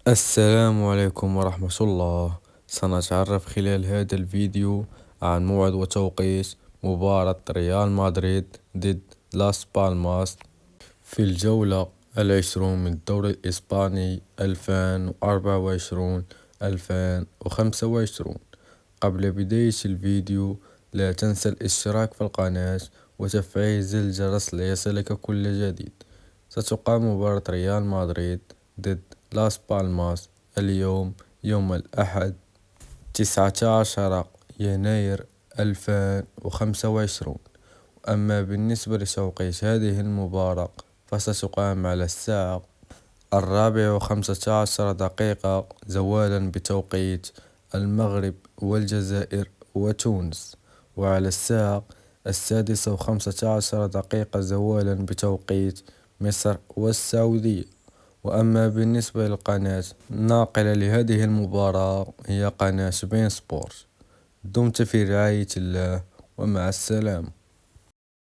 السلام عليكم ورحمة الله. سنتعرف خلال هذا الفيديو عن موعد وتوقيت مباراة ريال مدريد ضد لاس بالماس في الجولة العشرون من الدوري الإسباني 2024-2025. قبل بداية الفيديو لا تنسى الاشتراك في القناة وتفعيل زر الجرس ليصلك كل جديد. ستقام مباراة ريال مدريد ضد لاس بالماس اليوم يوم الأحد 19 يناير 2025. أما بالنسبة لتوقيت هذه المباراة فستقام على الساعة 4:15 زوالا بتوقيت المغرب والجزائر وتونس، وعلى الساعة 6:15 زوالا بتوقيت مصر والسعودية. وأما بالنسبة للقناة الناقلة لهذه المباراة هي قناة بين سبورت. دمت في رعاية الله ومع السلامة.